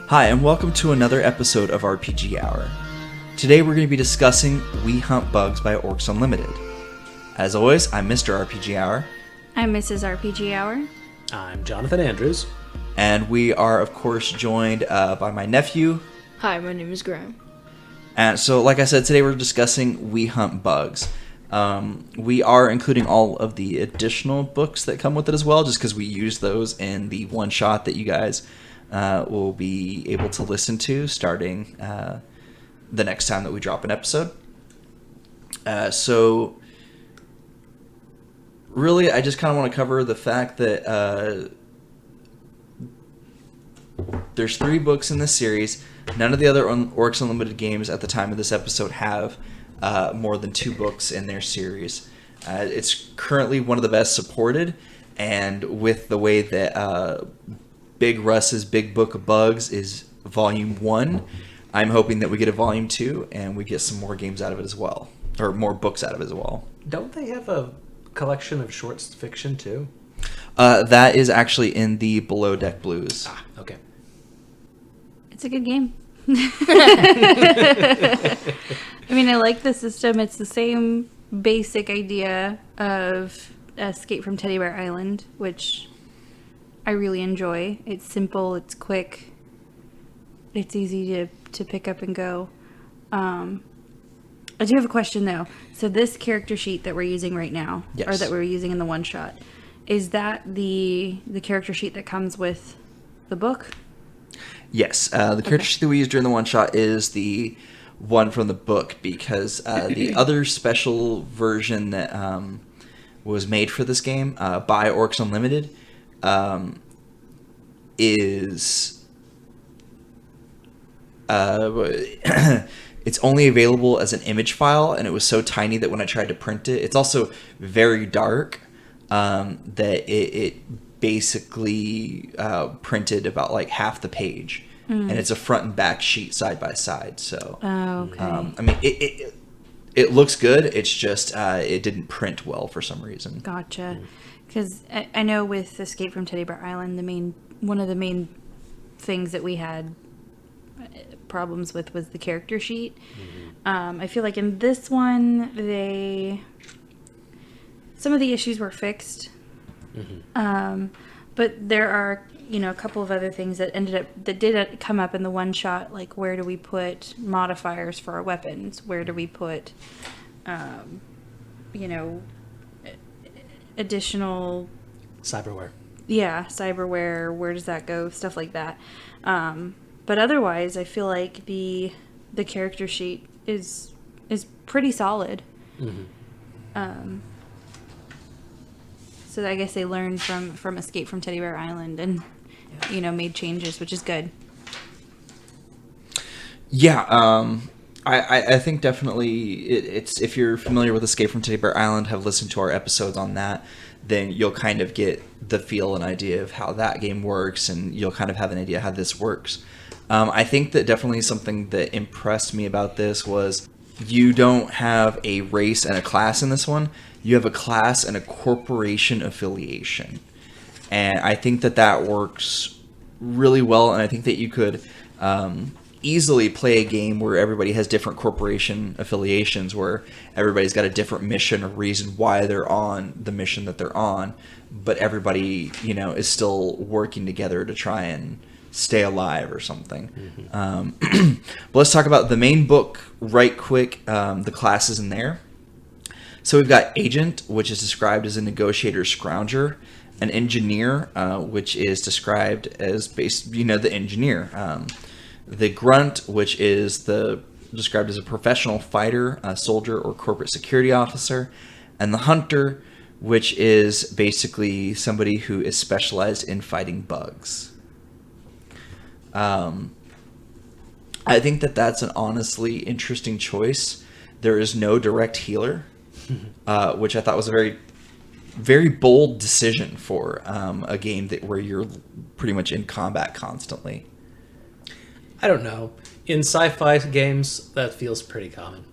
Hi, and welcome to another episode of RPG Hour. Today we're going to be discussing We Hunt Bugs by Orcs Unlimited. As always, I'm Mr. RPG Hour. I'm Mrs. RPG Hour. I'm Jonathan Andrews. And we are, of course, joined by my nephew. Hi, my name is Graham. And so, like I said, today we're discussing We Hunt Bugs. We are including all of the additional books that come with it as well, just because we use those in the one-shot that you guys will be able to listen to starting the next time that we drop an episode. So, really, I just kind of want to cover the fact that there's 3 books in this series. None of the other Orcs Unlimited games at the time of this episode have more than 2 books in their series. It's currently one of the best supported, and with the way that Big Russ's Big Book of Bugs is Volume 1, I'm hoping that we get a Volume 2 and we get some more games out of it as well, or more books out of it as well. Don't they have a collection of short fiction too? That is actually in the Below Deck Blues. Ah, okay. It's a good game. I mean, I like the system. It's the same basic idea of Escape from Teddy Bear Island, which I really enjoy. It's simple, it's quick, it's easy to pick up and go. I do have a question though. So this character sheet that we're using right now, yes, or that we're using in the one shot, is that the character sheet that comes with the book? Yes, the character sheet that we used during the one shot is the one from the book, because the other special version that was made for this game by Orcs Unlimited is it's only available as an image file, and it was so tiny that when I tried to print it, it's also very dark that it basically printed about like half the page, and it's a front and back sheet side by side. So, okay. I mean, it looks good. It's just it didn't print well for some reason. Gotcha. Because I know with Escape from Teddy Bear Island, one of the main things that we had problems with was the character sheet. I feel like in this one, some of the issues were fixed. But there are, a couple of other things that did come up in the one shot, like where do we put modifiers for our weapons? Where do we put, additional Cyberware. Yeah, cyberware, where does that go? Stuff like that. But otherwise, I feel like the character sheet is pretty solid. So I guess they learned from Escape from Teddy Bear Island and made changes, which is good. Yeah, I think definitely it's if you're familiar with Escape from Teddy Bear Island, have listened to our episodes on that, then you'll kind of get the feel and idea of how that game works, and you'll kind of have an idea how this works. I think that definitely something that impressed me about this was you don't have a race and a class in this one. You have a class and a corporation affiliation. And I think that works really well, and I think that you could easily play a game where everybody has different corporation affiliations, where everybody's got a different mission or reason why they're on the mission that they're on, but everybody, is still working together to try and stay alive or something. But let's talk about the main book right quick, the classes in there. So we've got Agent, which is described as a negotiator scrounger, an engineer, which is described as the engineer. The Grunt, which is described as a professional fighter, a soldier, or corporate security officer. And the Hunter, which is basically somebody who is specialized in fighting bugs. I think that's an honestly interesting choice. There is no direct healer, which I thought was a very, very bold decision for a game where you're pretty much in combat constantly. I don't know. In sci-fi games, that feels pretty common.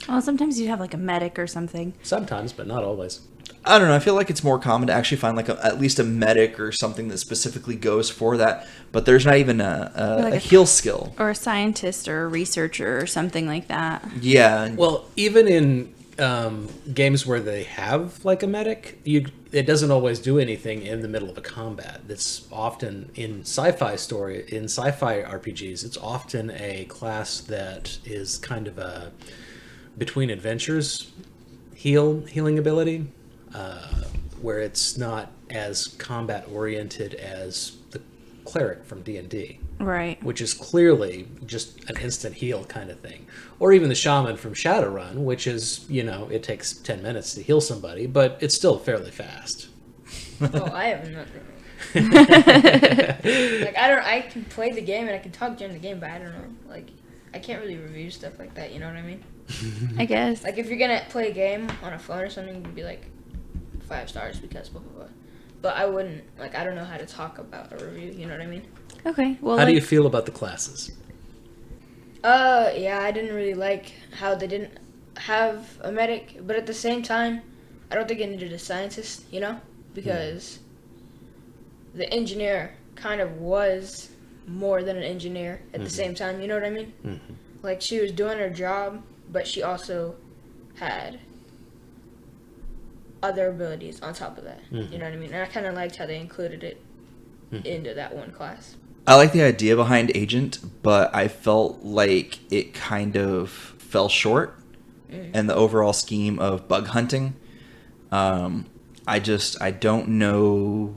Well, sometimes you have like a medic or something. Sometimes, but not always. I don't know. I feel like it's more common to actually find like at least a medic or something that specifically goes for that. But there's not even a heal skill. Or a scientist or a researcher or something like that. Yeah. Well, even in games where they have like a medic, it doesn't always do anything in the middle of a combat. It's often in sci-fi RPGs, it's often a class that is kind of a between adventures healing ability, where it's not as combat oriented as the cleric from D&D. Right. Which is clearly just an instant heal kind of thing. Or even the shaman from Shadowrun, which is, it takes 10 minutes to heal somebody, but it's still fairly fast. Oh, I have nothing. Like, I can play the game and I can talk during the game, but I don't know. Like, I can't really review stuff like that, you know what I mean? I guess. Like, if you're gonna play a game on a phone or something, you'd be like, 5 stars because blah, blah, blah. But I wouldn't, like, I don't know how to talk about a review, you know what I mean? Okay. Well, how do you feel about the classes? Yeah, I didn't really like how they didn't have a medic, but at the same time, I don't think it needed a scientist, because the engineer kind of was more than an engineer at the same time, you know what I mean? Mm-hmm. Like, she was doing her job, but she also had other abilities on top of that, you know what I mean? And I kind of liked how they included it into that one class. I like the idea behind Agent, but I felt like it kind of fell short in the overall scheme of bug hunting. I don't know.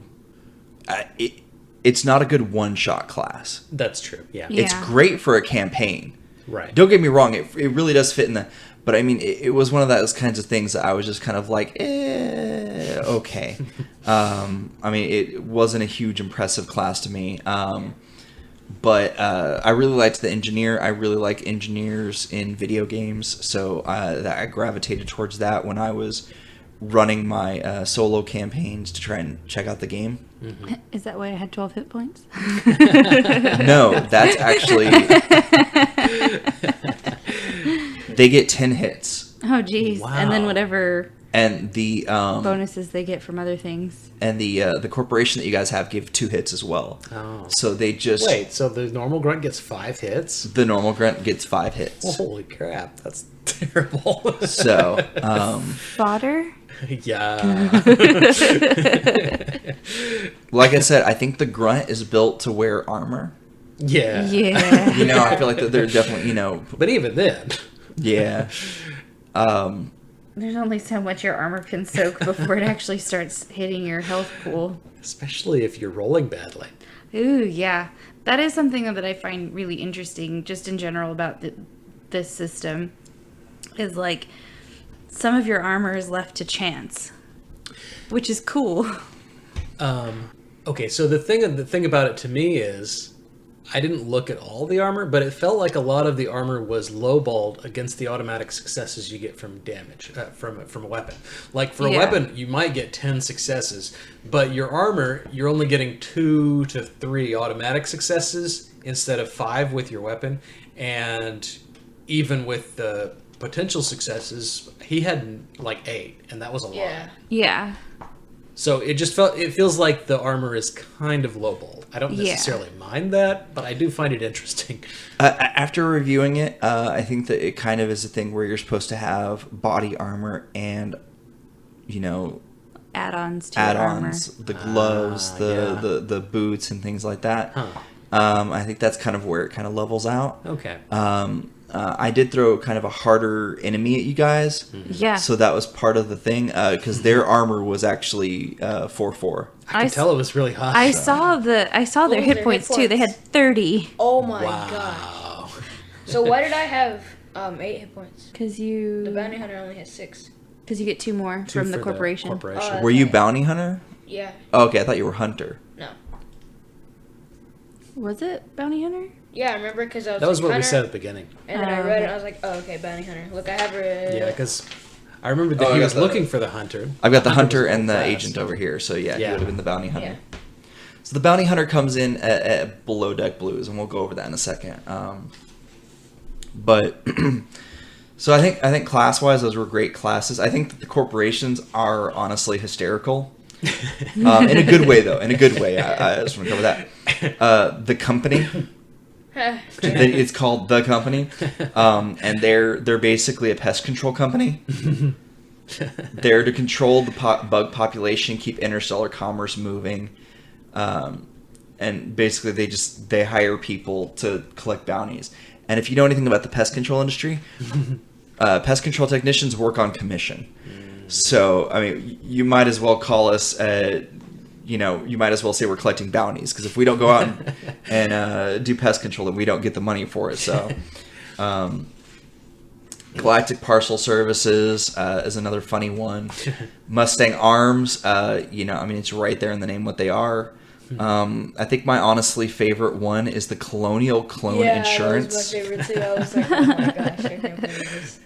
It's not a good one-shot class. That's true, yeah. Yeah. It's great for a campaign. Right. Don't get me wrong, it really does fit in the... But I mean, it was one of those kinds of things that I was just kind of like, okay. I mean, it wasn't a huge impressive class to me. But I really liked the engineer. I really like engineers in video games. So I gravitated towards that when I was running my solo campaigns to try and check out the game. Mm-hmm. Is that why I had 12 hit points? No, that's actually... They get 10 hits. Oh, geez. Wow. And then whatever And the bonuses they get from other things. And the corporation that you guys have give 2 hits as well. Oh. So they just... Wait, so the normal grunt gets 5 hits? The normal grunt gets 5 hits. Holy crap, that's terrible. So, Fodder? Yeah. like I said, I think the grunt is built to wear armor. Yeah. Yeah. I feel like that they're definitely, But even then. Yeah. There's only so much your armor can soak before it actually starts hitting your health pool. Especially if you're rolling badly. Ooh, yeah. That is something that I find really interesting, just in general, about this system. Is like, some of your armor is left to chance, which is cool. Okay, so the thing about it to me is, I didn't look at all the armor, but it felt like a lot of the armor was lowballed against the automatic successes you get from damage from a weapon. Like for a weapon, you might get 10 successes, but your armor, you're only getting 2 to 3 automatic successes instead of 5 with your weapon. And even with the potential successes, he had like 8, and that was a lot. Yeah. So it feels like the armor is kind of lowballed. I don't necessarily mind that, but I do find it interesting. After reviewing it, I think that it kind of is a thing where you're supposed to have body armor and, add-ons to your armor. The gloves, the boots, and things like that. Huh. I think that's kind of where it kind of levels out. Okay. I did throw kind of a harder enemy at you guys. Yeah. So that was part of the thing, because their armor was actually 4/4. I could tell it was really high. I saw their hit points too. They had 30. Oh my Wow. god. So why did I have 8 hit points? Because The bounty hunter only has 6. Because you get 2 more 2 from the for corporation. Were you bounty hunter? Yeah. Oh, okay, I thought you were hunter. No. Was it bounty hunter? Yeah, I remember because I was That was like, what we hunter, said at the beginning. And then I read it and I was like, oh, okay, bounty hunter. Look, I have her. Yeah, because I remember that he was looking for the hunter. I've got the hunter was and the fast. agent over here, so yeah, he would have been the bounty hunter. Yeah. So the bounty hunter comes in at below deck blues, and we'll go over that in a second. But So I think class-wise, those were great classes. I think that the corporations are honestly hysterical. In a good way, though. In a good way. I just want to cover that. The company. It's called The Company. And they're basically a pest control company. They're to control the bug population, keep interstellar commerce moving. And basically they hire people to collect bounties. And if you know anything about the pest control industry, pest control technicians work on commission. So, I mean, you might as well call us, you might as well say we're collecting bounties. Because if we don't go out and do pest control, then we don't get the money for it. So, Galactic Parcel Services is another funny one. Mustang Arms, it's right there in the name what they are. I think my honestly favorite one is the Colonial Clone Insurance. Yeah, that was my favorite too. I was like, oh my gosh, I can't believe this.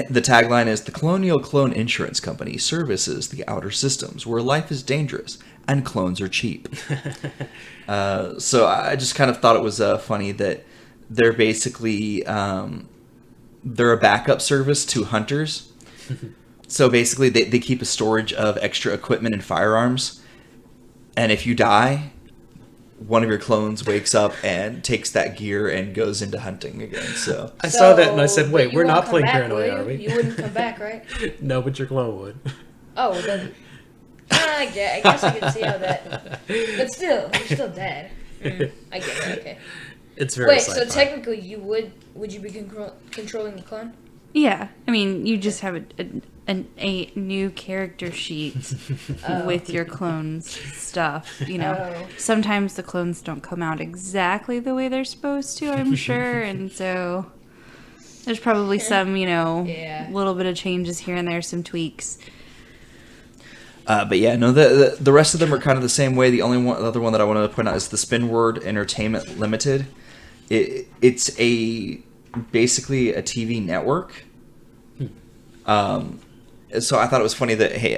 The tagline is, the Colonial Clone Insurance Company services the outer systems where life is dangerous and clones are cheap. So I just kind of thought it was funny that they're basically, they're a backup service to hunters. So basically they keep a storage of extra equipment and firearms. And if you die, one of your clones wakes up and takes that gear and goes into hunting again. So I saw that and I said, wait, you we're won't not come playing back, Paranoid, will are we? You wouldn't come back, right? No, but your clone would. Oh, then... I guess I can see how that... But still, you're still dead. I get it, okay. It's very Wait, sci-fi. so technically you would you be controlling the clone? Yeah, I mean, you just have a new character sheet with your clones stuff. Sometimes the clones don't come out exactly the way they're supposed to, I'm sure, and so there's probably some, little bit of changes here and there, some tweaks. But yeah, no, the rest of them are kind of the same way. The other one that I wanted to point out is the Spinword Entertainment Limited. It's basically a TV network. So I thought it was funny that, hey,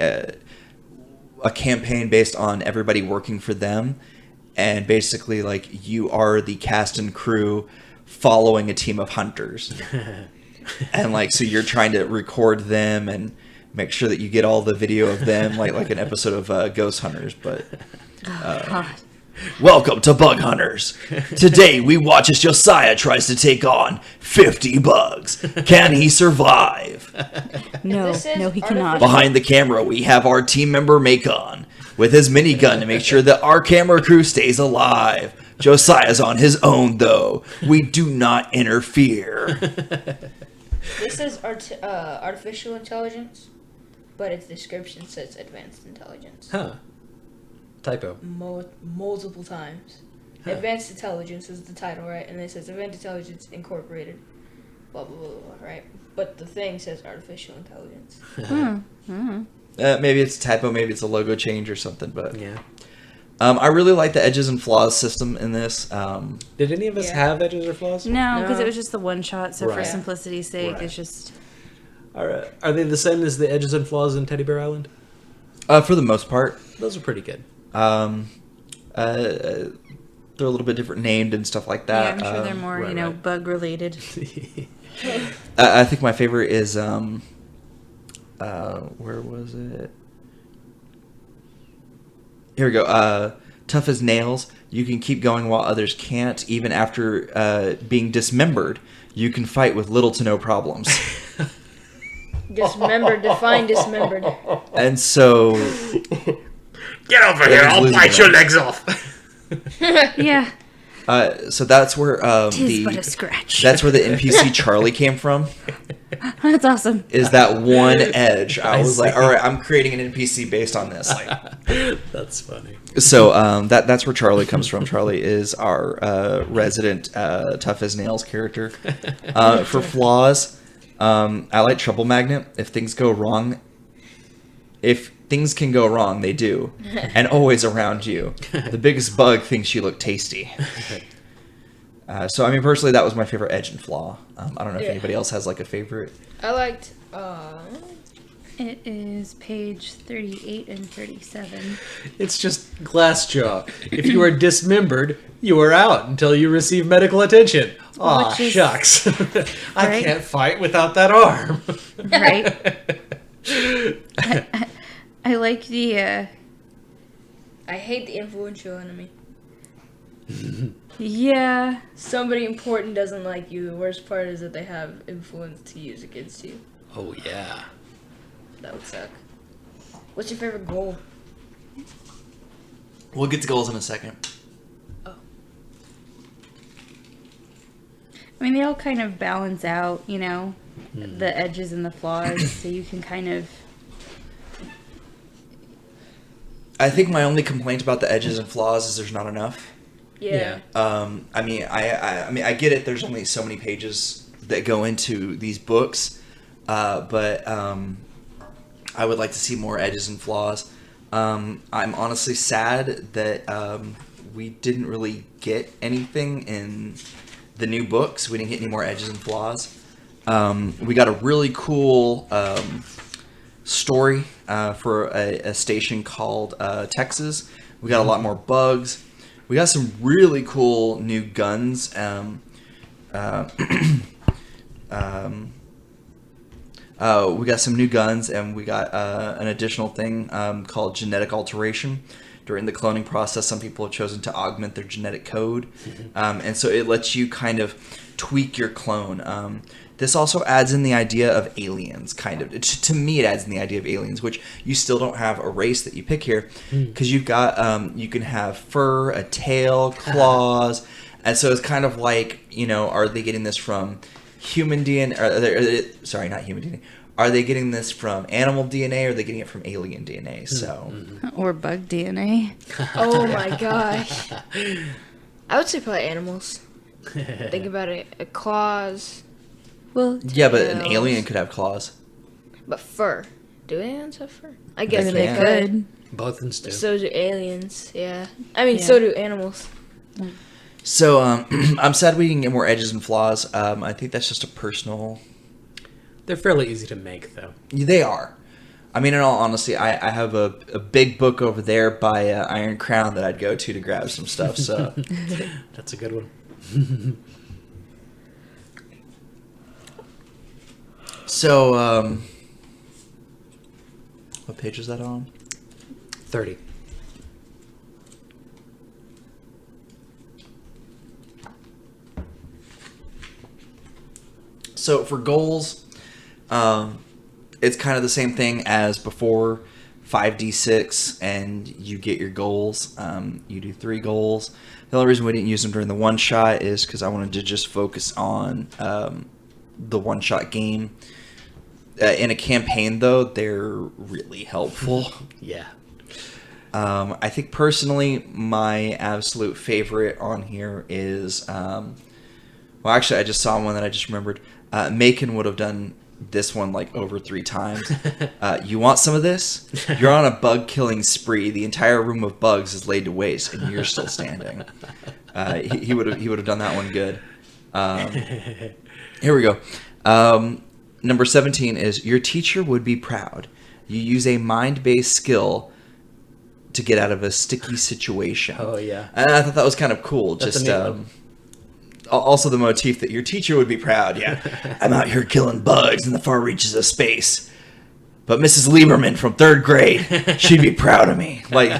a campaign based on everybody working for them, and basically like you are the cast and crew following a team of hunters. And like, so you're trying to record them and make sure that you get all the video of them, like an episode of Ghost Hunters. But welcome to Bug Hunters. Today we watch as Josiah tries to take on 50 bugs. Can he survive? No, he cannot. Behind the camera, we have our team member Macon with his minigun to make sure that our camera crew stays alive. Josiah's on his own, though. We do not interfere. This is artificial intelligence, but its description says advanced intelligence. Huh. Typo. Multiple times. Huh. Advanced intelligence is the title, right? And it says Advanced Intelligence Incorporated. Blah, blah, blah, blah, right? But the thing says artificial intelligence. Maybe it's a typo, maybe it's a logo change or something, but... Yeah. I really like the edges and flaws system in this. Did any of us have edges or flaws? No, because it was just the one shot, so Right. for simplicity's sake, Right. it's just... Are they the same as the edges and flaws in Teddy Bear Island? For the most part. Those are pretty good. They're a little bit different named and stuff like Yeah, that. I'm sure they're more, right. bug-related. I think my favorite is, where was it? Here we go. Tough as nails. You can keep going while others can't. Even after being dismembered, you can fight with little to no problems. Dismembered, define dismembered. And so... Get over here, I'll bite your legs off. Yeah. So that's where Tis but a scratch. that's where the NPC Charlie came from. That's awesome. Is that one edge? I was like, see. all right, I'm creating an NPC based on this. Like, That's funny. so that's where Charlie comes from. Charlie is our resident tough as nails character. For flaws, I like Trouble Magnet. If things go wrong, if things can go wrong, they do, and always around you. The biggest bug thinks you look tasty. So, I mean, personally, that was my favorite edge and flaw. I don't know if anybody else has, like, a favorite. I liked, It is page 38 and 37. It's just Glassjaw. If you are dismembered, you are out until you receive medical attention. Aw, Which is- shucks. I Right? can't fight without that arm. Right? I like the, I hate the influential enemy. yeah. Somebody important doesn't like you. The worst part is that they have influence to use against you. Oh, yeah. That would suck. What's your favorite goal? We'll get to goals in a second. I mean, they all kind of balance out, you know, the edges and the flaws, so you can kind of... I think my only complaint about the edges and flaws is there's not enough. Yeah. I mean, I get it. There's only so many pages that go into these books, but I would like to see more edges and flaws. I'm honestly sad that we didn't really get anything in the new books. We didn't get any more edges and flaws. We got a really cool story for a station called Texas. We got a lot more bugs. We got some really cool new guns. We got some new guns, and we got an additional thing called genetic alteration. During the cloning process, some people have chosen to augment their genetic code, and so it lets you kind of tweak your clone. This also adds in the idea of aliens, kind of. To me, it adds in the idea of aliens, which you still don't have a race that you pick here, because you've got you can have fur, a tail, claws, and so it's kind of like, you know, are they getting this from human DNA? Sorry, not human DNA. Are they getting this from animal DNA, or are they getting it from alien DNA? So, Or bug DNA. Oh my gosh. I would say probably animals. Think about it. Claws, Well, yeah, but an Tails. alien could have claws. but fur. Do aliens have fur? I guess They they can. could. Both and Stu. So do aliens. Yeah. I mean, Yeah. so do animals. So, I'm sad we didn't get more edges and flaws. I think that's just a personal... They're fairly easy to make, though. They are. I mean, in all honesty, I have a big book over there by Iron Crown that I'd go to grab some stuff. So, That's a good one. so what page is that on? 30. So for goals, it's kind of the same thing as before. 5d6 and you get your goals. You do 3 goals. The only reason we didn't use them during the one shot is because I wanted to just focus on the one shot game. In a campaign, though, they're really helpful. Yeah. I think personally, my absolute favorite on here is, well, actually, I just saw one that I just remembered. Macon would have done this one like over 3 times. You want some of this? You're on a bug killing spree. The entire room of bugs is laid to waste, and you're still standing. He would have done that one good. Here we go. Number 17 is your teacher would be proud. You use a mind-based skill to get out of a sticky situation. Oh, yeah. And I thought that was kind of cool. That's a Just neat one. also the motif that your teacher would be proud. Yeah, I'm out here killing bugs in the far reaches of space. But Mrs. Lieberman from 3rd grade, she'd be proud of me. Like,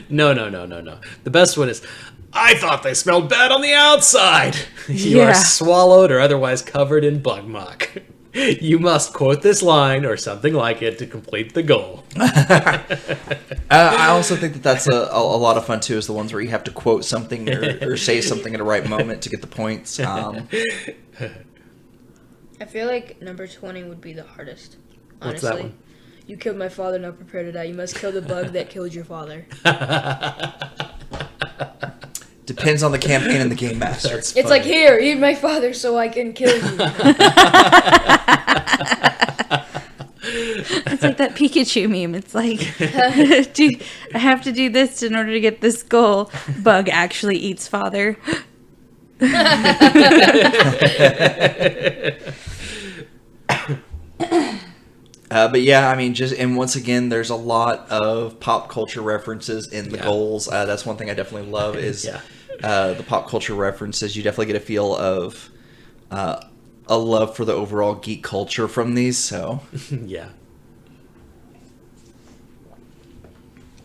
No. The best one is, I thought they smelled bad on the outside. You Yeah. are swallowed or otherwise covered in bug muck. You must quote this line or something like it to complete the goal. I also think that that's a lot of fun too. Is the ones where you have to quote something or say something at the right moment to get the points. I feel like number 20 would be the hardest. Honestly. What's that one? You killed my father, now prepare to die. You must kill the bug that killed your father. Depends on the campaign and the game master. That's It's funny. like, here, eat my father so I can kill you. it's like that Pikachu meme. It's like, I have to do this in order to get this goal. Bug actually eats father. But yeah, I mean, and once again, there's a lot of pop culture references in the Yeah. goals. That's one thing I definitely love is Yeah. the pop culture references. You definitely get a feel of a love for the overall geek culture from these. So Yeah.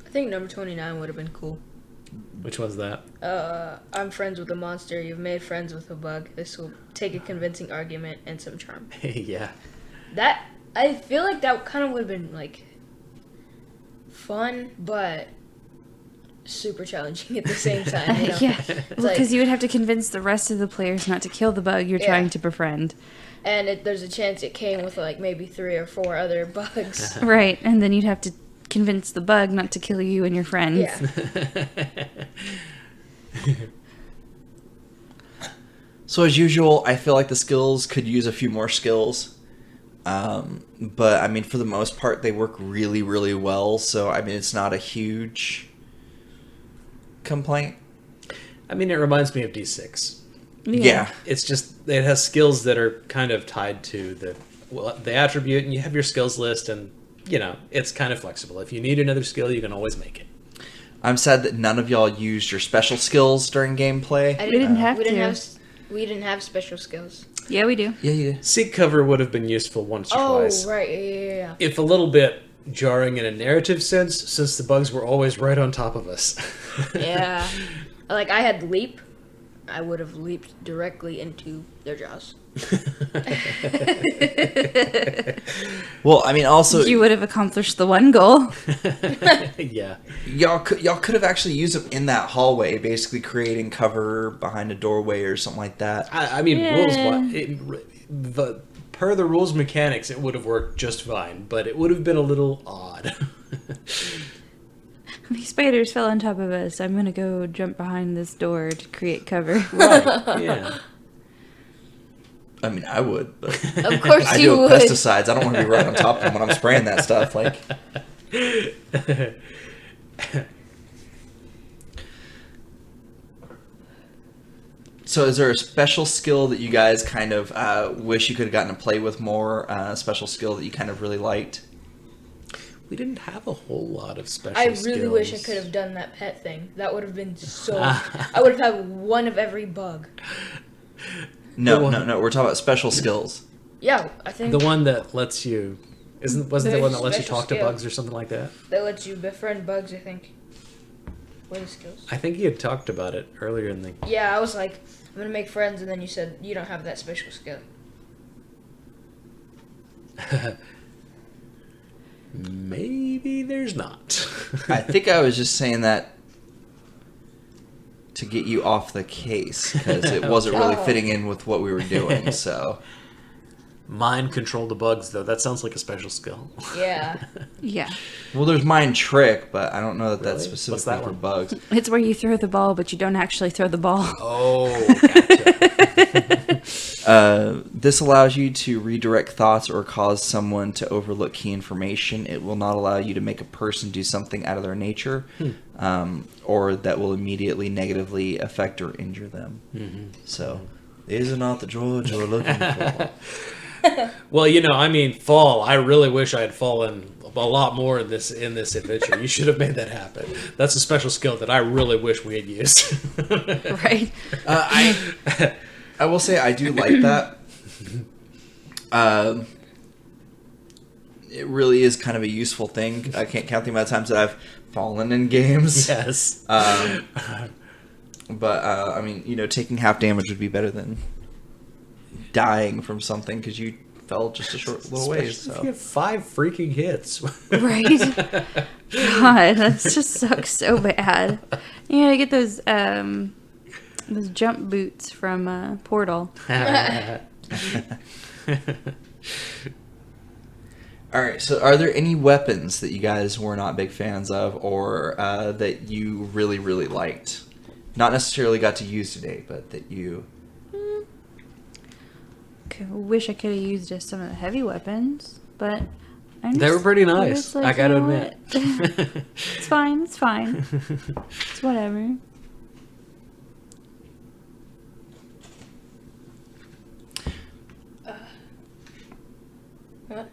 I think number 29 would have been cool. Which one's that? I'm friends with a monster. You've made friends with a bug. This will take a convincing argument and some charm. Yeah. That, I feel like that kind of would have been, like, fun, but super challenging at the same time. You know? Yeah. It's Well, like- because you would have to convince the rest of the players not to kill the bug you're Yeah. trying to befriend. And there's a chance it came with, like, maybe 3 or 4 other bugs. Right. And then you'd have to convince the bug not to kill you and your friends. Yeah. So as usual, I feel like the skills could use a few more skills. But I mean, for the most part, they work really, really well. So I mean, it's not a huge complaint. I mean, it reminds me of D6. Yeah. It's just, it has skills that are kind of tied to the attribute, and you have your skills list, and, you know, it's kind of flexible. If you need another skill, you can always make it. I'm sad that none of y'all used your special skills during gameplay. I We didn't have we didn't to. have we didn't have special skills. Yeah, we do. Yeah, you did. Seek cover would have been useful once or twice. Oh, right. Yeah. If a little bit jarring in a narrative sense, since the bugs were always right on top of us. Yeah. Like, I had leap. I would have leaped directly into their jaws. Well, I mean, also You would have accomplished the one goal. Yeah. y'all could have actually used them in that hallway, basically creating cover behind a doorway or something like that. I mean, Yeah. per the rules mechanics, it would have worked just fine, but it would have been a little odd. These spiders fell on top of us. I'm gonna go jump behind this door to create cover. Right, yeah. I mean, I would, but Of course I you do would. pesticides. I don't want to be right on top of them when I'm spraying that stuff. Like, so is there a special skill that you guys kind of wish you could have gotten to play with more? A special skill that you kind of really liked? We didn't have a whole lot of special I skills. really wish I could have done that pet thing. That would have been so... I would have had one of every bug. No, one- no. We're talking about special skills. Yeah, I think The one that lets you... wasn't the There's one that lets you special talk to skill. bugs or something like that? that lets you befriend bugs, I think. What are the skills? I think you had talked about it earlier in the... Yeah, I was like, I'm going to make friends, and then you said you don't have that special skill. Maybe there's not. I think I was just saying that to get you off the case because it wasn't really Oh. fitting in with what we were doing. So Mind control the bugs, though. That sounds like a special skill. Yeah. Yeah. well, there's mind trick, but I don't know that that's Really? What's specifically that for one? bugs. It's where you throw the ball, but you don't actually throw the ball. Oh, gotcha. This allows you to redirect thoughts or cause someone to overlook key information. It will not allow you to make a person do something out of their nature, or that will immediately negatively affect or injure them. So, is it not the George you're looking for? Well, you know, I mean, fall. I really wish I had fallen a lot more in this adventure. You should have made that happen. That's a special skill that I really wish we had used. Right. I will say I do like that. It really is kind of a useful thing. I can't count the amount of times that I've fallen in games. Yes. But I mean, you know, taking half damage would be better than dying from something because you fell just a short little ways. Especially if So you have 5 freaking hits. Right. God, that just sucks so bad. You gotta get those jump boots from Portal. all right. So, are there any weapons that you guys were not big fans of, or that you really, really liked? Not necessarily got to use today, but that you. I wish I could have used some of the heavy weapons, but I'm They were just- pretty I'm nice, just like, I gotta you know admit. what? It's fine. It's fine. It's whatever. What?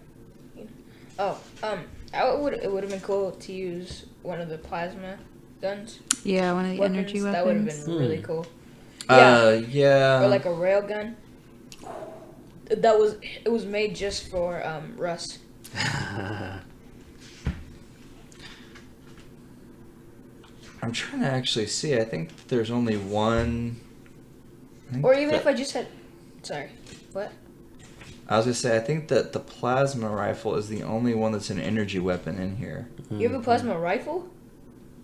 Oh, it would have been cool to use one of the plasma guns. Yeah, one of the energy weapons. That would have been really cool. Yeah. Or like a rail gun. It was made just for Russ. I'm trying to actually see. I think there's only one. Or even if I just had... Sorry. What? I was going to say, I think that the plasma rifle is the only one that's an energy weapon in here. You have a plasma rifle?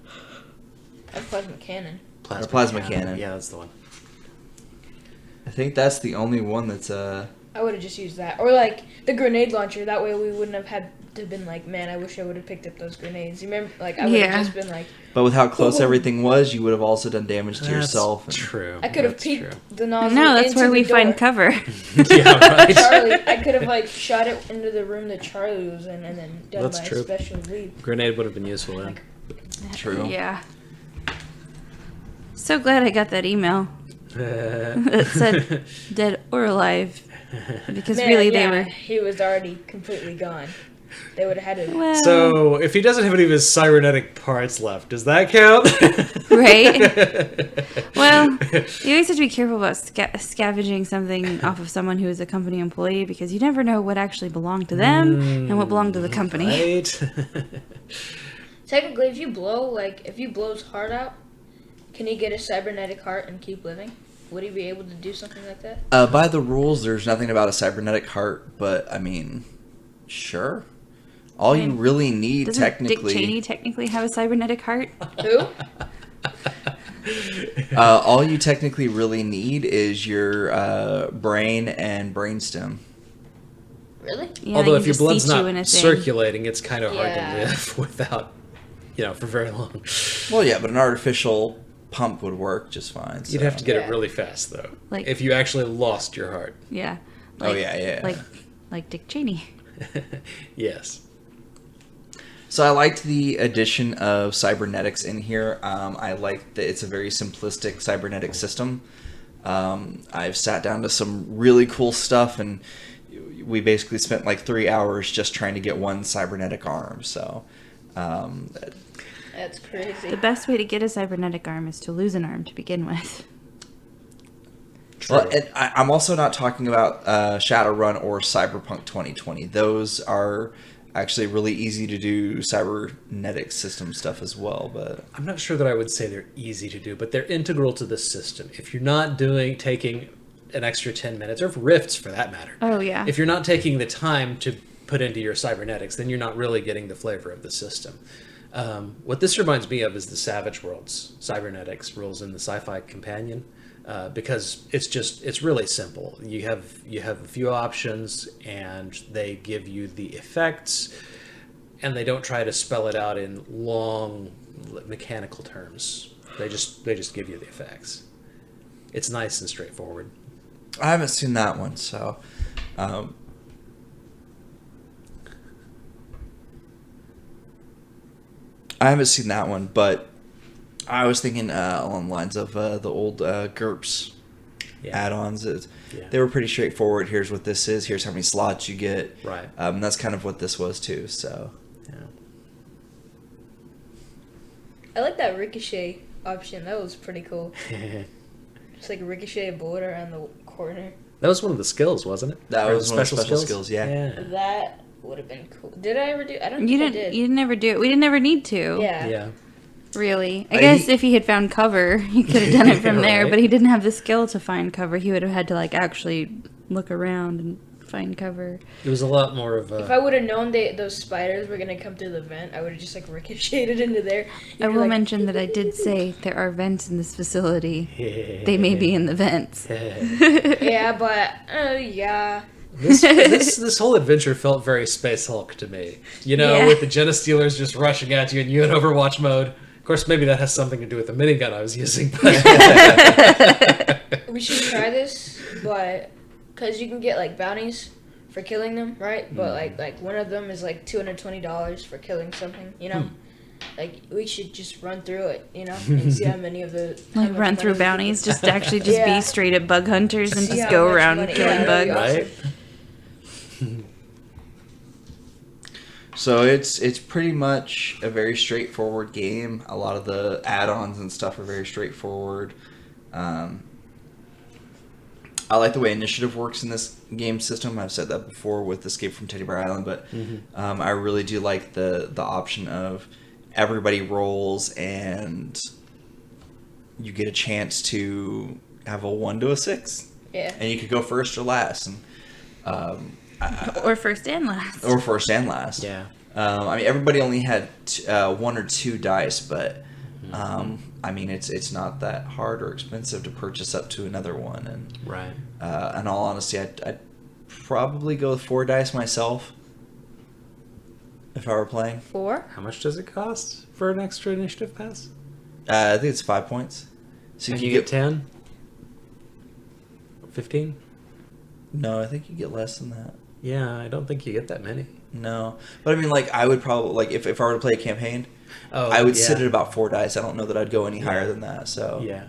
I have a plasma cannon. Plasma cannon. Yeah, that's the one. I think that's the only one that's I would have just used that. Or like the grenade launcher. That way we wouldn't have had to been like, man, I wish I would have picked up those grenades. You remember? Like, I would have just been like... But with how close everything was, you would have also done damage to yourself. True. I could have peeked the nozzle. No, that's into where we the door. find cover. Yeah, right. Charlie, I could have like shot it into the room that Charlie was in, and then done That's my true. special lead. Grenade would have been useful then. True. Yeah. So glad I got that email that said dead or alive. Because Man, really yeah, they were... he was already completely gone. They would have had to... Well, So, if he doesn't have any of his cybernetic parts left, does that count? right? Well, you always have to be careful about scavenging something off of someone who is a company employee because you never know what actually belonged to them and what belonged to the company. Right. Technically, if you blow his heart out, can he get a cybernetic heart and keep living? Would he be able to do something like that? By the rules, there's nothing about a cybernetic heart, but I mean, sure. All you really need, Doesn't technically... Dick Cheney technically have a cybernetic heart? Who? all you technically really need is your brain and brainstem. Really? Yeah, Although you if your just blood's seat you not in a thing. circulating, it's kind of hard to Yeah. live without, for very long. Well, yeah, but an artificial pump would work just fine. You'd so. have to get Yeah. it really fast, though. Like- if you actually lost your heart. Yeah. Oh, yeah. Like Dick Cheney. Yes. So I liked the addition of cybernetics in here. I like that it's a very simplistic cybernetic system. I've sat down to some really cool stuff, and we basically spent like 3 hours just trying to get one cybernetic arm. So That's crazy. The best way to get a cybernetic arm is to lose an arm to begin with. Well, and I'm also not talking about Shadowrun or Cyberpunk 2020. Those are actually really easy to do cybernetic system stuff as well. But I'm not sure that I would say they're easy to do, but they're integral to the system. If you're not taking an extra 10 minutes, or Rifts for that matter. Oh, yeah. If you're not taking the time to put into your cybernetics, then you're not really getting the flavor of the system. What this reminds me of is the Savage Worlds cybernetics rules in the Sci-Fi Companion. Because it's really simple. You have a few options, and they give you the effects, and they don't try to spell it out in long mechanical terms. They just give you the effects. It's nice and straightforward. I haven't seen that one, so I haven't seen that one, but I was thinking along the lines of the old GURPS add-ons. They were pretty straightforward. Here's what this is. Here's how many slots you get. Right. That's kind of what this was too. So. Yeah. I like that ricochet option. That was pretty cool. Just like a ricochet bullet around the corner. That was one of the skills, wasn't it? That Or was one of the special skills, yeah. That would have been cool. Did I ever do? I don't You think didn't. I did. You didn't ever do it. We didn't ever need to. Yeah. Yeah. Really. I guess if he had found cover, he could have done it from there. Right. But he didn't have the skill to find cover. He would have had to actually look around and find cover. It was a lot more of If a... I would have known those spiders were gonna come through the vent, I would have just ricocheted into there. I will mention that I did say there are vents in this facility. They may be in the vents. Yeah, but yeah. This whole adventure felt very Space Hulk to me. Yeah. With the Genistealers just rushing at you and you in Overwatch mode. Of course, maybe that has something to do with the minigun I was using. But We should try this, but because you can get bounties for killing them, right? But like one of them is $220 for killing something, we should just run through it, and see how many of the how much Run through money we can bounties, get. just actually Yeah. be straight up bug hunters and See just how go much around money- killing yeah, that'd bugs. be right? awesome. So it's pretty much a very straightforward game. A lot of the add-ons and stuff are very straightforward. I like the way initiative works in this game system. I've said that before with Escape from Teddy Bear Island, but I really do like the option of everybody rolls and you get a chance to have a 1 to a 6. Yeah. And you could go first or last. And, or first and last. Or first and last. Yeah. I mean, everybody only had 1 or 2 dice, but I mean, it's not that hard or expensive to purchase up to another one. And Right. in all honesty, I'd probably go with 4 dice myself if I were playing. 4? How much does it cost for an extra initiative pass? I think it's 5 points. So And you get 10? 15? No, I think you get less than that. Yeah, I don't think you get that many. No, but I mean, like, I would probably, like, if I were to play a campaign, I would sit at about 4 dice. I don't know that I'd go any higher than that. So Yeah.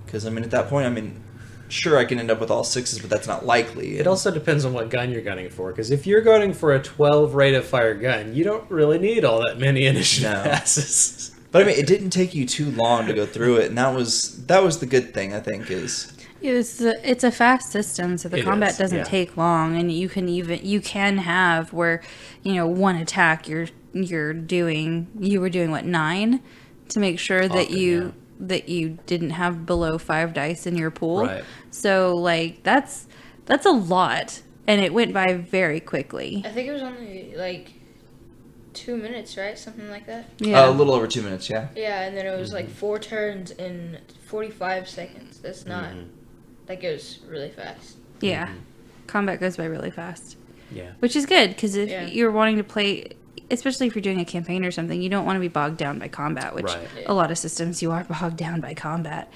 because I mean, at that point, I mean, sure, I can end up with all 6s, but that's not likely. It also depends on what gun you're gunning for, because if you're gunning for a 12 rate of fire gun, you don't really need all that many initiative passes. But I mean, it didn't take you too long to go through it, and that was the good thing, I think, is It's a fast system, so the combat doesn't take long, and you can have where, one attack you were doing what, 9 to make sure that you didn't have below 5 dice in your pool. Right. So like that's a lot, and it went by very quickly. I think it was only like 2 minutes, right? Something like that. Yeah, a little over 2 minutes, yeah. Yeah, and then it was like 4 turns in 45 seconds. That's not like, it was really fast. Yeah. Combat goes by really fast. Yeah. Which is good, because if you're wanting to play, especially if you're doing a campaign or something, you don't want to be bogged down by combat, which a lot of systems you are bogged down by combat.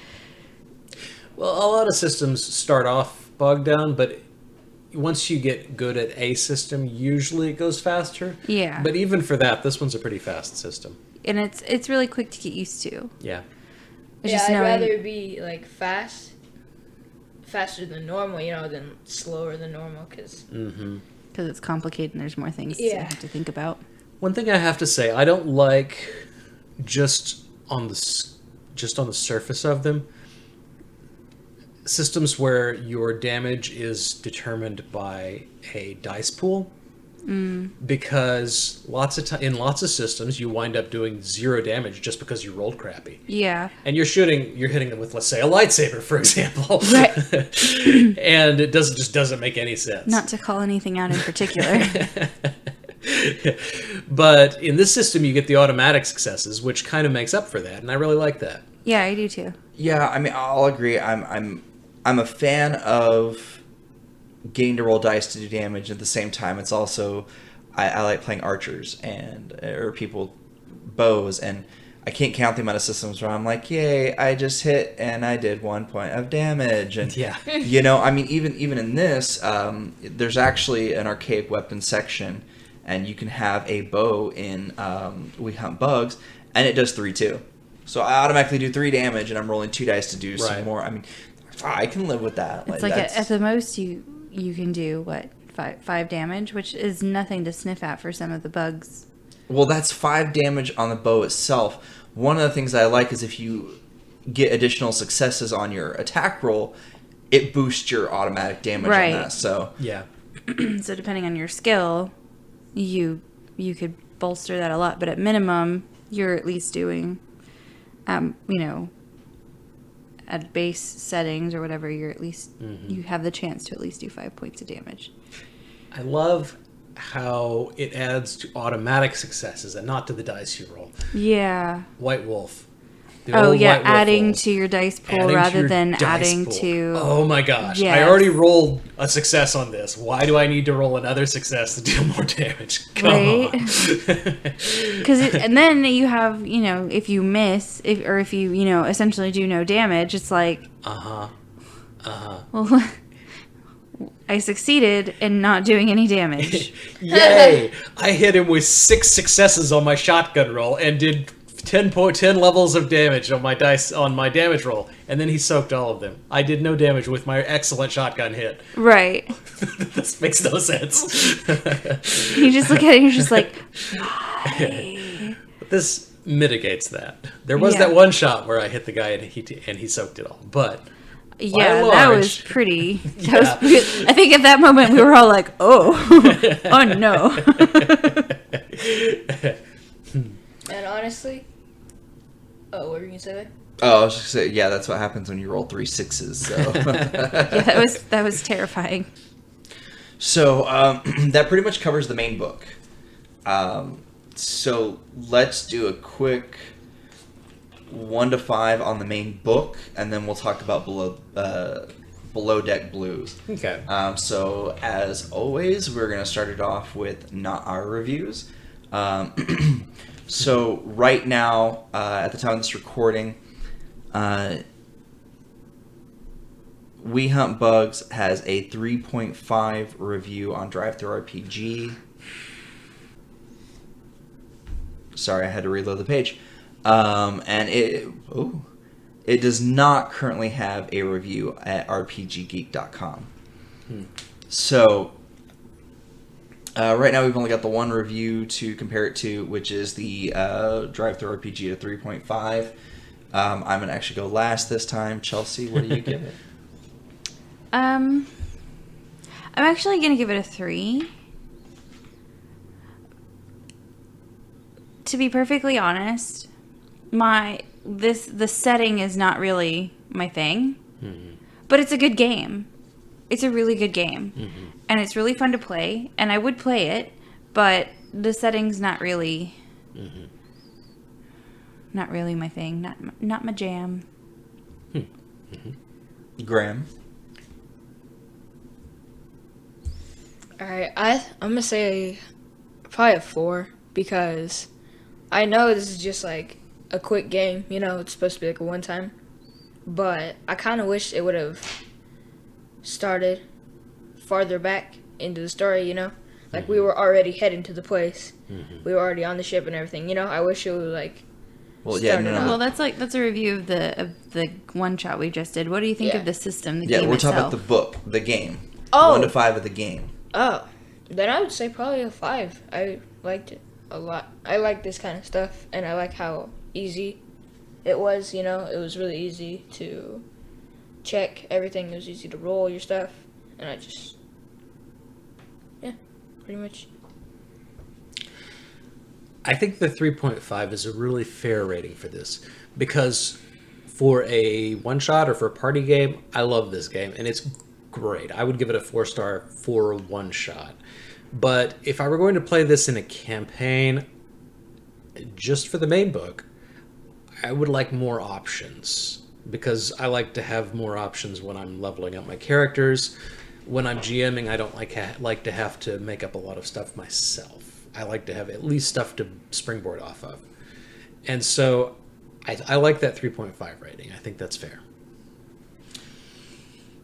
Well, a lot of systems start off bogged down, but once you get good at a system, usually it goes faster. Yeah. But even for that, this one's a pretty fast system. And it's really quick to get used to. Yeah. It's Yeah, just I'd knowing- rather be like faster than normal, than slower than normal, because because it's complicated and there's more things you have to think about. One thing I have to say, I don't like just on the surface of them systems where your damage is determined by a dice pool, because in lots of systems you wind up doing 0 damage just because you rolled crappy. Yeah. And you're hitting them with, let's say, a lightsaber, for example. Right. And it doesn't make any sense. Not to call anything out in particular. But in this system, you get the automatic successes, which kind of makes up for that, and I really like that. Yeah, I do too. Yeah, I mean, I'll agree. I'm a fan of getting to roll dice to do damage. At the same time, it's also I like playing archers or people bows, and I can't count the amount of systems where I'm like, yay, I just hit and I did 1 point of damage. And I mean, even in this, there's actually an archaic weapon section, and you can have a bow in We Hunt Bugs, and it does 3 too. So I automatically do 3 damage, and I'm rolling 2 dice to do some more. I mean, I can live with that. It's like at the most you can do what, 5 damage, which is nothing to sniff at for some of the bugs. Well, that's 5 damage on the bow itself. One of the things I like is if you get additional successes on your attack roll, it boosts your automatic damage on that. So yeah. So depending on your skill, you could bolster that a lot, but at minimum, you're at least doing, at base settings or whatever, you're at least you have the chance to at least do 5 points of damage. I love how it adds to automatic successes and not to the dice you roll. Yeah. White Wolf. Adding to your dice pool rather than adding to... Oh my gosh, Yes. I already rolled a success on this. Why do I need to roll another success to deal more damage? Come on. And then you have, if you miss, if you, essentially do no damage, it's like... Well, I succeeded in not doing any damage. Yay! I hit him with 6 successes on my shotgun roll and did 10 levels of damage on my dice on my damage roll, and then he soaked all of them. I did no damage with my excellent shotgun hit. Right. This makes no sense. You just look at it and you're just like, why? This mitigates that. There was Yeah. that one shot where I hit the guy and he soaked it all. But Yeah, large, that was pretty. That Yeah. was, I think at that moment we were all like, oh, oh no. And honestly, what were you gonna say there? Oh, I was just saying, yeah, that's what happens when you roll 3 6s. So, Yeah, that was terrifying. so that pretty much covers the main book. So let's do a quick 1 to 5 on the main book, and then we'll talk about Below Deck Blues. okay. So as always, we're gonna start it off with not our reviews. So right now, at the time of this recording, We Hunt Bugs has a 3.5 review on DriveThruRPG. Sorry, I had to reload the page. And it does not currently have a review at RPGgeek.com. So right now we've only got the one review to compare it to, which is the DriveThruRPG at 3.5. I'm going to actually go last this time. Chelsea, what do you give it? I'm actually gonna give it a 3. To be perfectly honest, the setting is not really my thing, but it's a good game. It's a really good game, and it's really fun to play. And I would play it, but the setting's not really my thing. Not my jam. Graham? Alright, I'm gonna say probably a 4 because I know this is just like a quick game, you know, it's supposed to be like a one time, but I kind of wish it would have started farther back into the story, you know, like we were already heading to the place, we were already on the ship and everything, you know. I wish it was like started off. Well, that's a review of the one shot we just did. What do you think Yeah. of the system? The Yeah, game we're itself? talking about the book, the game. Oh. 1 to 5 of the game. Oh, then I would say probably a 5. I liked it a lot. I like this kind of stuff, and I like how easy it was, you know. It was really easy to check everything. It was easy to roll your stuff, and yeah, pretty much. I think the 3.5 is a really fair rating for this because for a one-shot or for a party game, I love this game, and it's great. I would give it a 4-star for a one-shot. But if I were going to play this in a campaign, just for the main book, I would like more options because I like to have more options when I'm leveling up my characters. When I'm GMing, I don't like to have to make up a lot of stuff myself. I like to have at least stuff to springboard off of. And so I like that 3.5 rating. I think that's fair.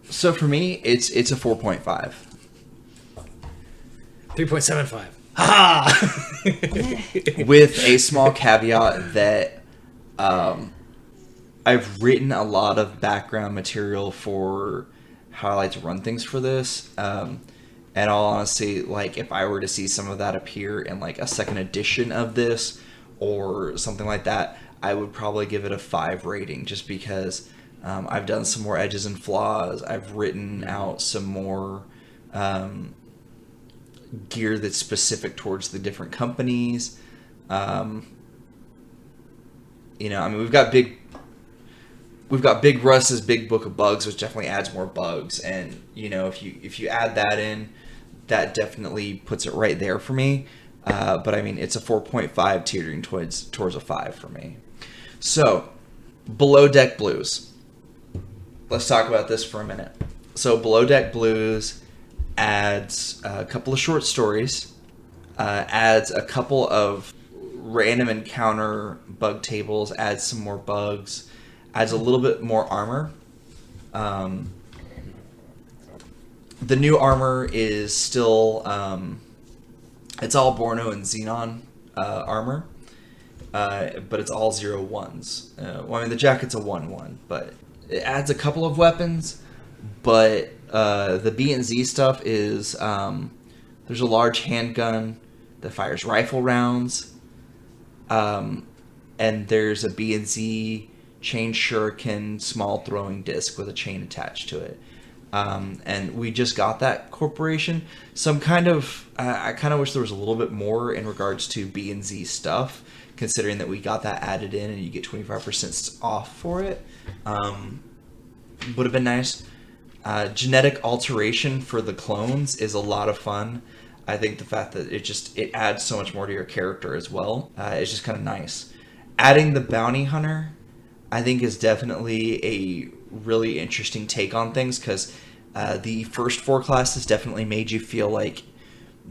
So for me, it's a 4.5. 3.75. Ha! With a small caveat that I've written a lot of background material for how I like to run things for this. And all honesty, like if I were to see some of that appear in like a second edition of this or something like that, I would probably give it a 5 rating just because I've done some more edges and flaws. I've written out some more gear that's specific towards the different companies. You know, I mean, we've got Big Russ's Big Book of Bugs, which definitely adds more bugs. And you know, if you add that in, that definitely puts it right there for me. But I mean, it's a 4.5 teetering towards a 5 for me. So, Below Deck Blues. Let's talk about this for a minute. So, Below Deck Blues adds a couple of short stories, adds a couple of random encounter bug tables, adds some more bugs, adds a little bit more armor. The new armor is still, it's all Borno and Xenon armor. but it's all 0-1s. Well, I mean, the jacket's a 1-1, but it adds a couple of weapons. But the B and Z stuff is there's a large handgun that fires rifle rounds, and there's a B and Z chain shuriken small throwing disc with a chain attached to it. And we just got that corporation. So I kind of wish there was a little bit more in regards to B and Z stuff, considering that we got that added in and you get 25% off for it. Would have been nice. Genetic alteration for the clones is a lot of fun. I think the fact that it adds so much more to your character as well is just kind of nice. Adding the bounty hunter, I think, is definitely a really interesting take on things, because the first 4 classes definitely made you feel like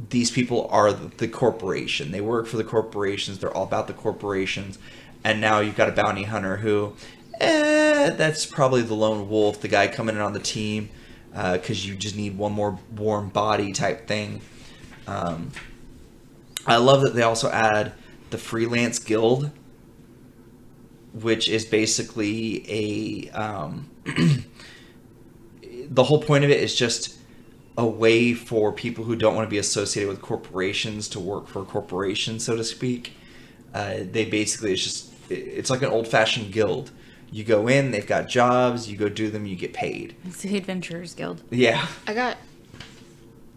these people are the corporation. They work for the corporations. They're all about the corporations. And now you've got a bounty hunter who, that's probably the lone wolf, the guy coming in on the team because you just need one more warm body type thing. I love that they also add the freelance guild, which is basically the whole point of it is just a way for people who don't want to be associated with corporations to work for corporations, so to speak. They basically, it's like an old-fashioned guild. You go in, they've got jobs, you go do them, you get paid. It's the Adventurers Guild. Yeah. I got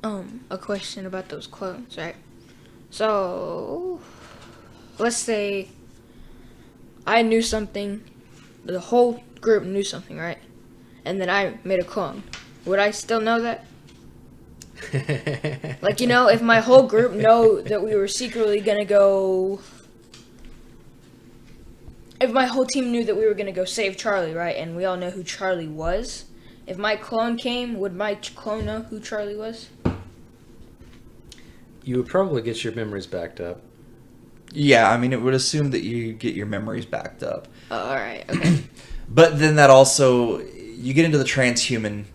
a question about those clones, right? So, let's say I knew something, the whole group knew something, right? And then I made a clone. Would I still know that? Like, if my whole group know that we were secretly gonna go... If my whole team knew that we were gonna go save Charlie, right? And we all know who Charlie was. If my clone came, would my clone know who Charlie was? You would probably get your memories backed up. Yeah, I mean, it would assume that you get your memories backed up. Oh, alright, okay. But then that also, you get into the transhuman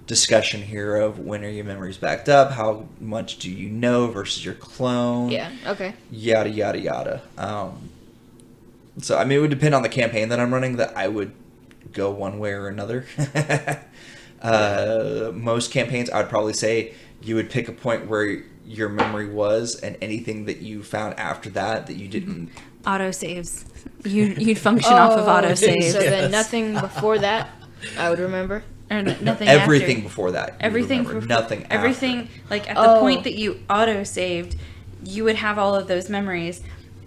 discussion here of when are your memories backed up, how much do you know versus your clone. Yeah, okay. Yada, yada, yada. So, I mean, it would depend on the campaign that I'm running that I would go one way or another. Most campaigns, I would probably say you would pick a point where your memory was, and anything that you found after that you didn't... Autosaves. You'd function off of autosaves. So then nothing before that I would remember? Or nothing everything after. Before that. Everything before, nothing everything after. Like at the point that you auto-saved, you would have all of those memories.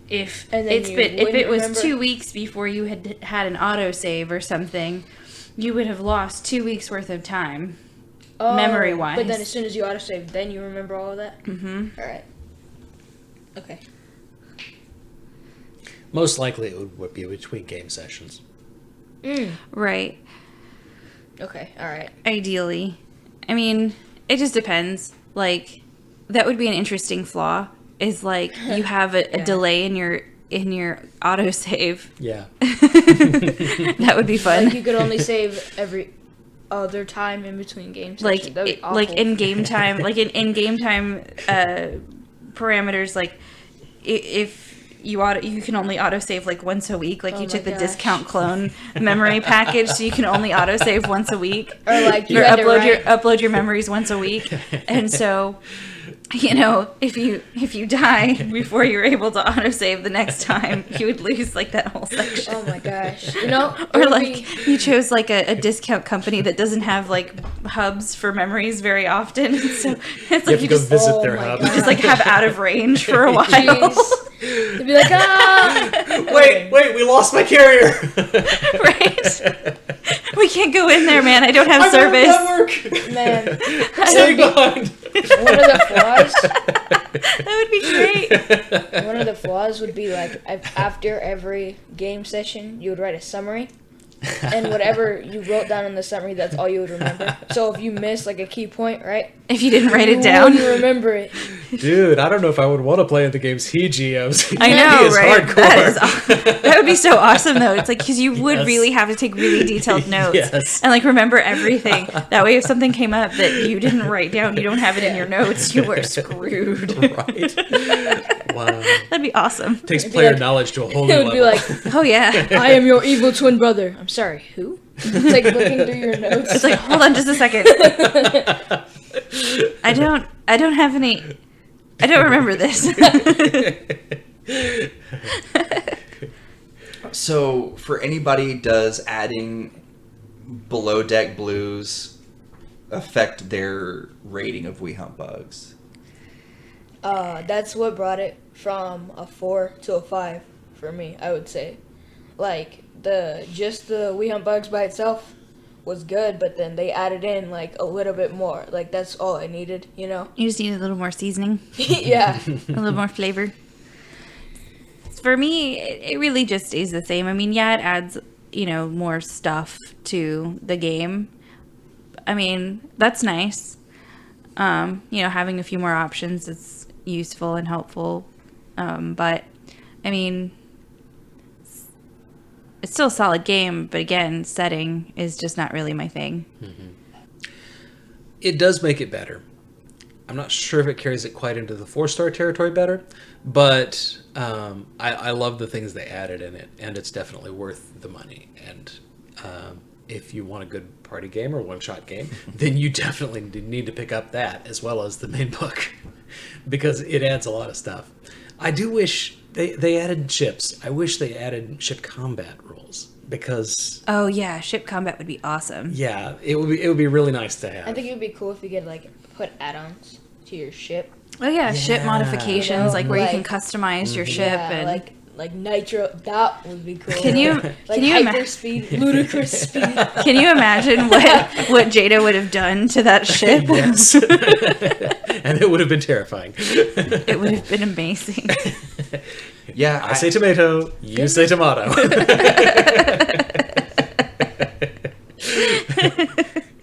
If it was 2 weeks before you had an autosave or something, you would have lost 2 weeks worth of time. Memory-wise. But then as soon as you autosave, then you remember all of that? Mm-hmm. Alright. Okay. Most likely it would be between game sessions. Right. Okay, alright. Ideally. I mean, it just depends. Like, that would be an interesting flaw, is like you have a delay in your autosave. Yeah. That would be fun. Like you could only save every other time in between games. Like in game time, like in game time parameters, like if you can only autosave like once a week. Like you took the discount clone memory package, so you can only autosave once a week. Or like upload your memories once a week. And so, if you die before you're able to autosave the next time, you would lose like that whole section. Oh my gosh. Or like you chose like a discount company that doesn't have like hubs for memories very often. So it's like you go just visit their hub. You just like have out of range for a while. They'd be like, Wait, we lost my carrier. Right? We can't go in there, man. I don't have service. Network. Man. Stay behind. One of the flaws. That would be great. One of the flaws would be like after every game session, you would write a summary. And whatever you wrote down in the summary, that's all you would remember. So if you miss like a key point, right? If you didn't write it down, you remember it. Dude, I don't know if I would want to play the games he GMs. I know, He is right? hardcore. That would be so awesome, though. It's like because you would really have to take really detailed notes and like remember everything. That way, if something came up that you didn't write down, you don't have it in your notes, you were screwed. Right. Wow. That'd be awesome. Takes It'd be player like- knowledge to a whole It new would level. be like, Oh yeah. I am your evil twin brother. I'm sorry, who? It's like looking through your notes. It's like, hold on just a second. I don't have any. I don't remember this. So, for anybody, does adding Below Deck Blues affect their rating of We Hunt Bugs? That's what brought it from a 4 to a 5 for me, I would say. Like, the We Hunt Bugs by itself was good, but then they added in, like, a little bit more. Like, that's all I needed, you know? You just need a little more seasoning, Yeah. a little more flavor. For me, it really just stays the same. I mean, yeah, it adds, more stuff to the game. I mean, that's nice. Having a few more options is useful and helpful. But, I mean, it's still a solid game, but again, setting is just not really my thing. It does make it better. I'm not sure if it carries it quite into the 4-star territory better, but I love the things they added in it, and it's definitely worth the money. And if you want a good party game or one-shot game, then you definitely need to pick up that as well as the main book, because it adds a lot of stuff. I do wish they added ships. I wish they added ship combat rules, because Oh yeah, ship combat would be awesome. yeah, it would be really nice to have. I think it would be cool if you could, like, put add-ons to your ship. Oh yeah, ship Yeah. modifications, like where you can Like- customize your ship Yeah, and like nitro. That would be cool. Can you like can you hyper speed, ludicrous speed. can you imagine what Jada would have done to that ship? Yes. And it would have been terrifying. It would have been amazing. Yeah, I say tomato, you say tomato.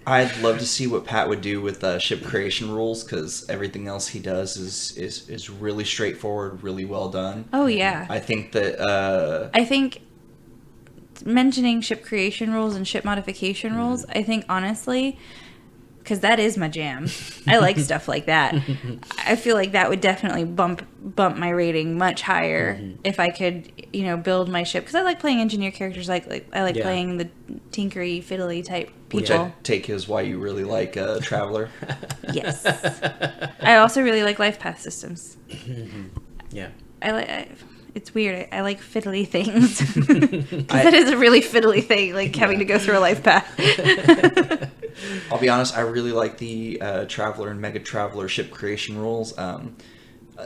I'd love to see what Pat would do with ship creation rules, because everything else he does is really straightforward, really well done. Oh yeah. I think that I think mentioning ship creation rules and ship modification rules, I think honestly, because that is my jam. I like stuff like that. I feel like that would definitely bump my rating much higher if I could, build my ship. Because I like playing engineer characters. I like Yeah. playing the tinkery, fiddly type people. which I take is why you really like Traveler. Yes. I also really like life path systems. Yeah. It's weird. I like fiddly things. 'Cause that is a really fiddly thing, like having to go through a life path. I'll be honest, I really like the Traveler and Mega Traveler ship creation rules.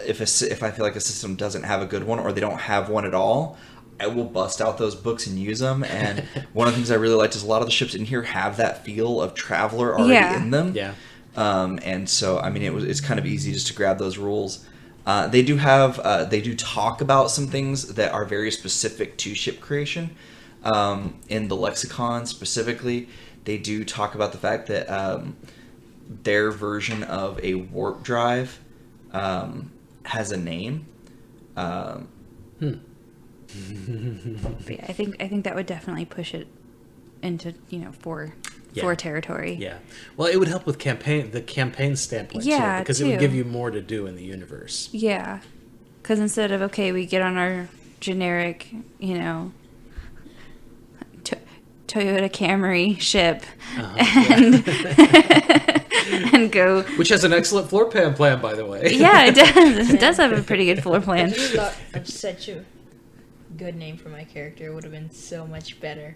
If I feel like a system doesn't have a good one, or they don't have one at all, I will bust out those books and use them. And one of the things I really liked is a lot of the ships in here have that feel of Traveler already in them. Yeah. And so, I mean, it's kind of easy just to grab those rules. They do talk about some things that are very specific to ship creation. In the lexicon specifically, they do talk about the fact that their version of a warp drive has a name. But yeah, I think that would definitely push it into four territory. Yeah. Well, it would help with the campaign standpoint Yeah, too, because it would too. give you more to do in the universe. Yeah, because instead of we get on our generic Toyota Camry ship and and go. Which has an excellent floor plan, by the way. Yeah, it does. It does have a pretty good floor I plan. just thought of such a good name for my character. It would have been so much better.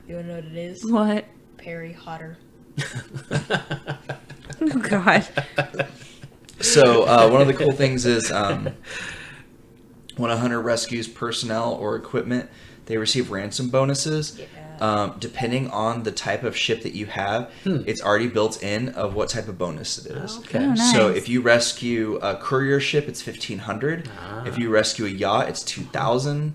You wanna know what it is? What? Perry Hotter. Oh God. So one of the cool things is when a hunter rescues personnel or equipment, they receive ransom bonuses. Yeah. Depending on the type of ship that you have, it's already built in of what type of bonus it is. Okay. Oh, nice. So if you rescue a courier ship, it's 1,500. If you rescue a yacht, it's 2,000.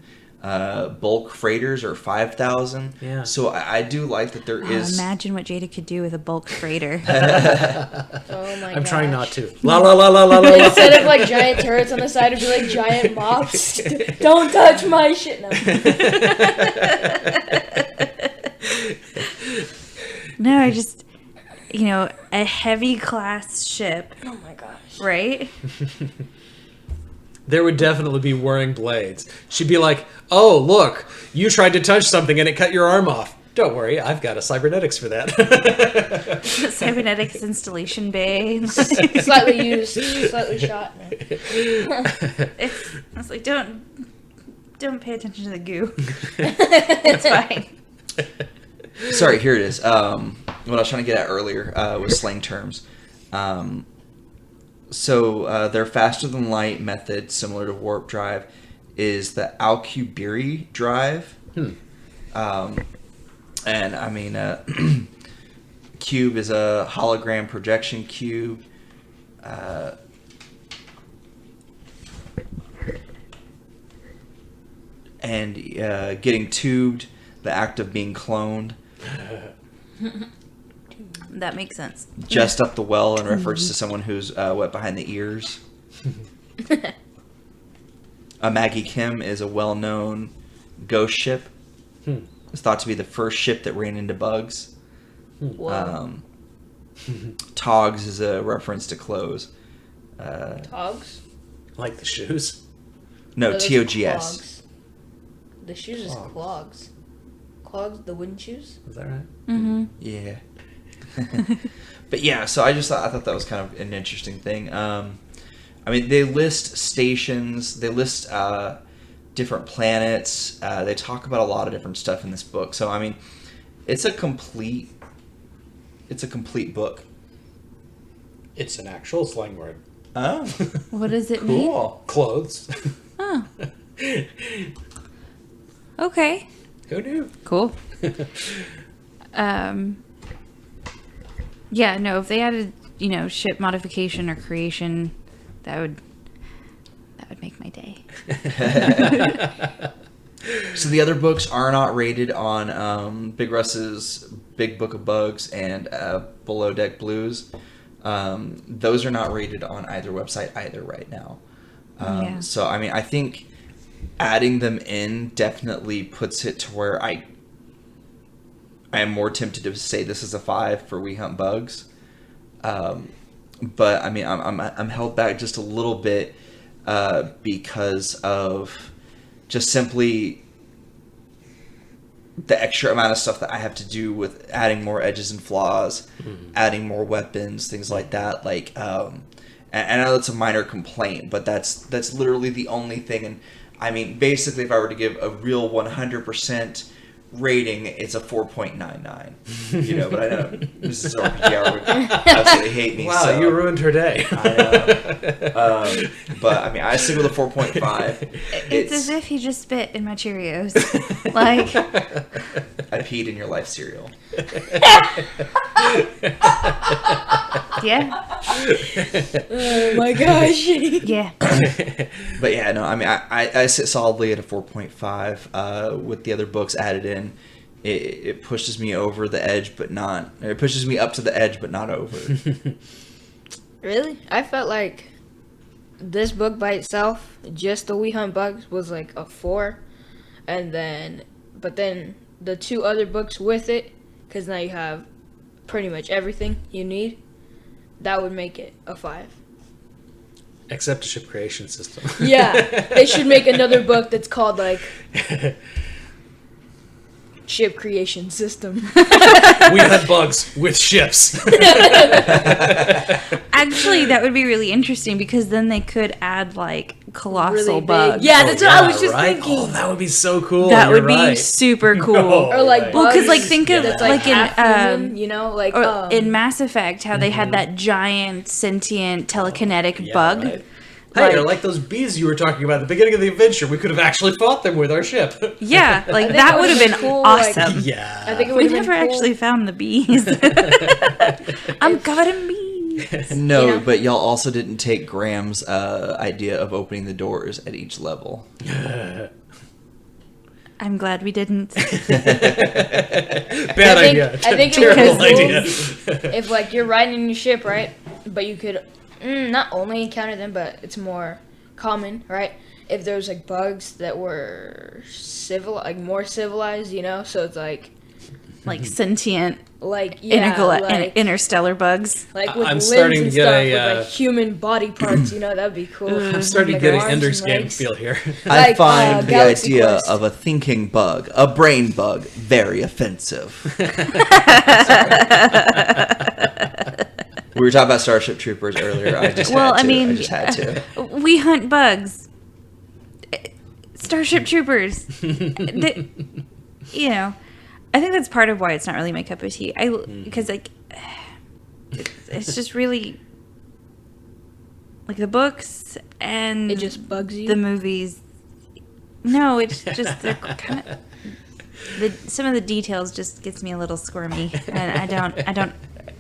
Bulk freighters are 5,000. Yeah. So I do like that there is. Imagine what Jada could do with a bulk freighter. Oh my I'm trying not gosh. to. La la la la la la. la. Instead of like giant turrets on the side, it'd be like giant mops. Don't touch my shit. No. No, I just a heavy class ship, Oh my gosh. right? There would definitely be whirring blades. She'd be like, "Oh, look, you tried to touch something and it cut your arm off. Don't worry, I've got a cybernetics for that." Cybernetics installation bay. Slightly used, slightly shot. I was like, don't pay attention to the goo. It's fine. Sorry, here it is. What I was trying to get at earlier was slang terms. So their faster than light method, similar to warp drive, is the Alcubierre drive. And I mean, cube is a hologram projection cube. And getting tubed, the act of being cloned. That makes sense. Just up the well in reference to someone who's wet behind the ears. A Maggie Kim is a well-known ghost ship. It's thought to be the first ship that ran into bugs. Togs is a reference to clothes. Togs? Like the shoes? No, those TOGS. clogs. The shoes is clogs. Clogs, the wooden shoes? Is that right? Mm-hmm. Yeah. But yeah, so I thought that was kind of an interesting thing. I mean, they list stations, they list different planets. They talk about a lot of different stuff in this book. So I mean, it's a complete book. It's an actual slang word. Oh, What does it mean? Cool. Clothes. Oh. Okay. Who knew? Cool. Yeah, no, if they added, ship modification or creation, that would make my day. so the other books are not rated on Big Russ's Big Book of Bugs and Below Deck Blues. Those are not rated on either website either right now. Yeah. So I mean, I think adding them in definitely puts it to where I am more tempted to say this is a 5 for We Hunt Bugs. But I mean, I'm held back just a little bit because of just simply the extra amount of stuff that I have to do with adding more edges and flaws, adding more weapons, things like that. Like, and I know that's a minor complaint, but that's literally the only thing. And I mean, basically, if I were to give a real 100% rating, it's a 4.99. But I know Mrs. RPG Hour would absolutely hate me. Wow, so, you ruined her day. I know. But I mean, I stick with a 4.5. It's as if he just spit in my Cheerios. Like, I peed in your life cereal. yeah. Oh my gosh. Yeah. But yeah, no, I mean, I sit solidly at a 4.5 with the other books added in. It pushes me over the edge, but not. It pushes me up to the edge, but not over. Really? I felt like this book by itself, just the We Hunt Bugs, was like a 4. But then the 2 other books with it, because now you have pretty much everything you need, that would make it a 5. Except a ship creation system. Yeah, they should make another book that's called like Ship Creation System. We hunt bugs with ships. Actually, that would be really interesting because then they could add like colossal Really big. bugs. Yeah, that's what I was just right? thinking. Oh, that would be so cool. That You're would be right. super cool. No. Or like Right. Well, because bugs like think of that's like half human, in like or in Mass Effect how they had that giant sentient telekinetic Yeah, bug. right. Hey, they're like those bees you were talking about at the beginning of the adventure. We could have actually fought them with our ship. Yeah, like think that that would have would've been been cool, like- awesome. Yeah. I think it We would have never been cool. actually found the bees. I'm covered in bees. No, You know? but y'all also didn't take Graham's idea of opening the doors at each level. I'm glad we didn't. Bad idea. I think it Terrible would be cool idea. if like you're riding your ship, right? But you could not only encounter them, but it's more common, right? If there's like bugs that were more civilized, so it's like like sentient like interstellar bugs. like with I'm limbs starting to and get stuff, a, with like human body parts. That'd be cool. I'm starting to Like get an arms Ender's and Game legs. feel here. I Like, find the Galaxy idea Quest. of a thinking bug, a brain bug, very offensive. We were talking about Starship Troopers earlier. I just had to. We hunt bugs. Starship Troopers. I think that's part of why it's not really my cup of tea. Because it's just really like the books and It just bugs you. the movies. No, it's just they're kind of some of the details just gets me a little squirmy, and I don't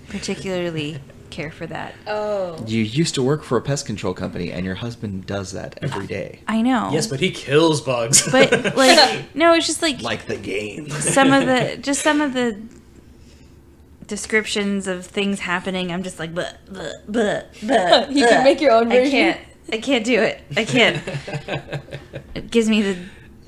particularly care for that. Oh. You used to work for a pest control company, and your husband does that every day. I know. Yes, but he kills bugs. But no, it's just like the game. some of the descriptions of things happening. I'm just like, but. You can make your own version. I can't do it. I can't. It gives me the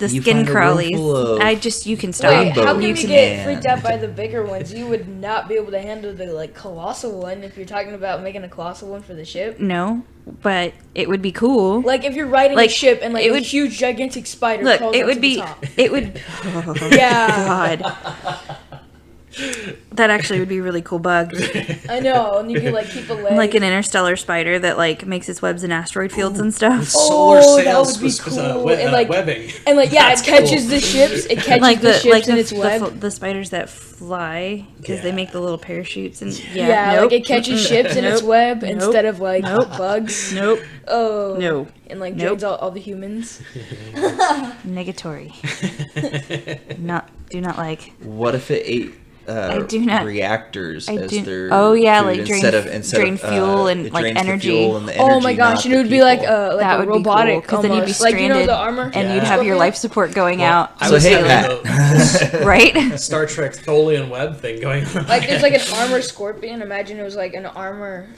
You skin find a room full crawlies. of You can stop. Wait, how can Rainbows you get and- freaked out by the bigger ones? You would not be able to handle the colossal one if you're talking about making a colossal one for the ship. No, but it would be cool. Like if you're riding a ship and it a would huge gigantic spider look. crawls It onto would the be. top. It would. Yeah. God. That actually would be a really cool bug. I know, and you can keep a leg. Like an interstellar spider that makes its webs in asteroid fields and stuff. Solar Oh, that sails would be cool. And, webbing. And it That's catches cool. the ships. It catches the ships in its web. The spiders that fly because they make the little parachutes and Yeah, it catches ships in its Nope. web Nope. instead of Nope. bugs. Nope. Oh. No. And drains Nope. all the humans. Negatory. Do not like. What if it ate I do not- reactors I as do. their Oh yeah, food like instead of fuel and it like drains the energy. fuel and the Oh energy, my gosh, not and the it would be like people. a That would robotic be cool because then you'd be almost. Like stranded, the armor. and Yeah. you'd have your life support going out. I So was hey, having Pat. Right? Star Trek Tholian web thing going on. Like there's an armor scorpion. Imagine it was like an armor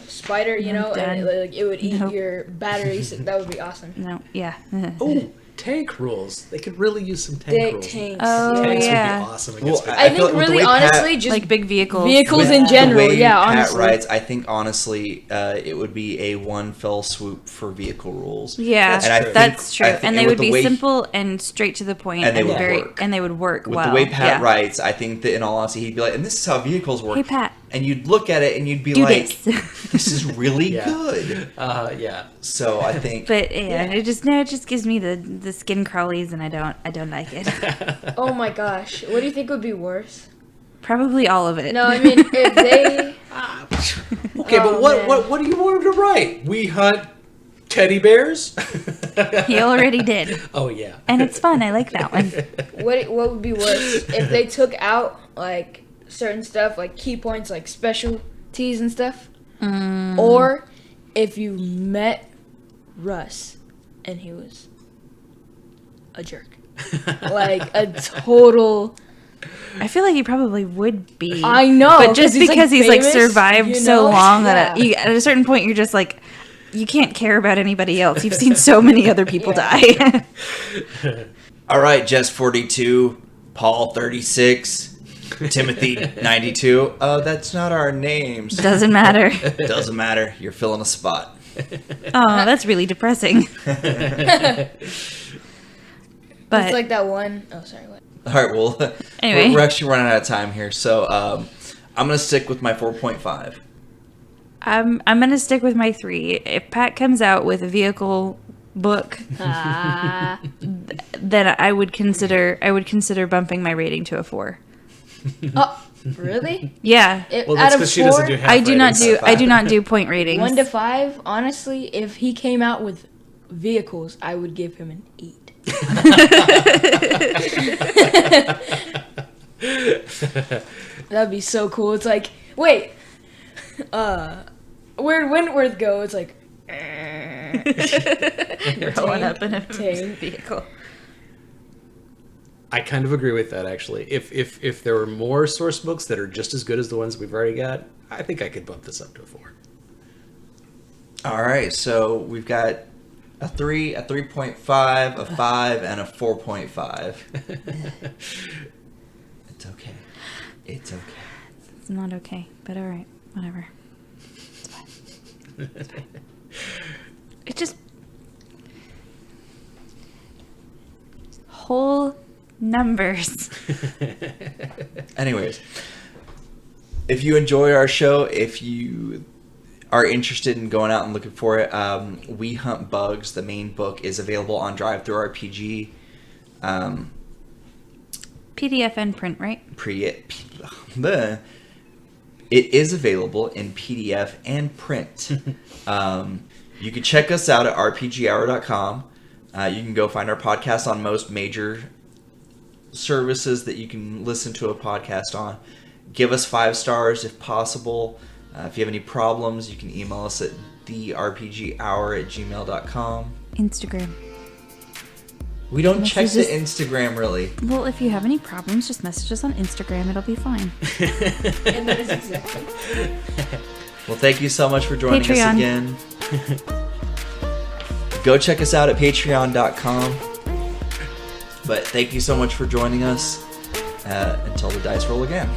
spider, and it would eat Nope. your batteries. That would be awesome. No. Yeah. Oh, tank rules. They could really use some tank Tanks. rules. Tanks. Oh, Tanks yeah. would be awesome against Well, I feel think like with the really way Pat- honestly, just Like big vehicles. vehicles With in general. the way Yeah, Pat honestly. writes, I think honestly, it would be a one fell swoop for vehicle rules. Yeah, That's true. that's true. I think- And they with would the be way- simple and straight to the point, And they would very work. and they would work With well. the way Pat yeah. writes, I think that in all honesty, he'd be like, and this is how vehicles work. Hey Pat, And you'd look at it and you'd be do like, this. this is really Yeah. good. Yeah. So I think But it just gives me the skin crawlies, and I don't like it. Oh my gosh, what do you think would be worse? Probably all of it. No, I mean if they. Okay, Oh, but man. what do you want him to write? We hunt teddy bears? He already did, Oh yeah. and it's fun. I like that one. What would be worse if they took out certain stuff like key points like specialties and stuff, or if you met Russ and he was a jerk, like a total. I feel like he probably would be. I know, but just 'cause he's, because he's famous, survived so long that Yeah. at a certain point you're just like, you can't care about anybody else. You've seen so many other people die. all right, Jess 42, Paul 36, Timothy 92. That's not our names. Doesn't matter. Doesn't matter. You're filling a spot. Oh, that's really depressing. But It's like that one oh sorry. What? All right, well, Anyway. we're actually running out of time here, so I'm gonna stick with my 4.5. I'm gonna stick with my 3. If Pat comes out with a vehicle book, then I would consider bumping my rating to a 4. Oh, really? Yeah. Well, Out that's of because she 4, doesn't do half I do not ratings. do point ratings. 1 to 5. Honestly, if he came out with vehicles, I would give him an 8. That'd be so cool. It's like, wait, where'd Wentworth go? It's like, Growing up in a Tank. vehicle. I kind of agree with that actually. If there were more source books that are just as good as the ones we've already got, I think I could bump this up to a 4. All right, so we've got a 3, a 3.5, a 5, and a 4.5. It's okay. It's okay. It's not okay, but all right, whatever. It's fine. It's fine. It just whole numbers. Anyways, if you enjoy our show, if you are interested in going out and looking for it, We Hunt Bugs, the main book, is available on DriveThruRPG. PDF and print, right? It is available in PDF and print. You can check us out at RPGHour.com. You can go find our podcast on most major services that you can listen to a podcast on. Give us 5 stars if possible. If you have any problems, you can email us at therpghour@gmail.com. Instagram. We don't check the Messages- Instagram, really. Well, if you have any problems, just message us on Instagram. It'll be fine. And that is exactly. Well, thank you so much for joining Patreon. us again. Go check us out at patreon.com. But thank you so much for joining us. Until the dice roll again.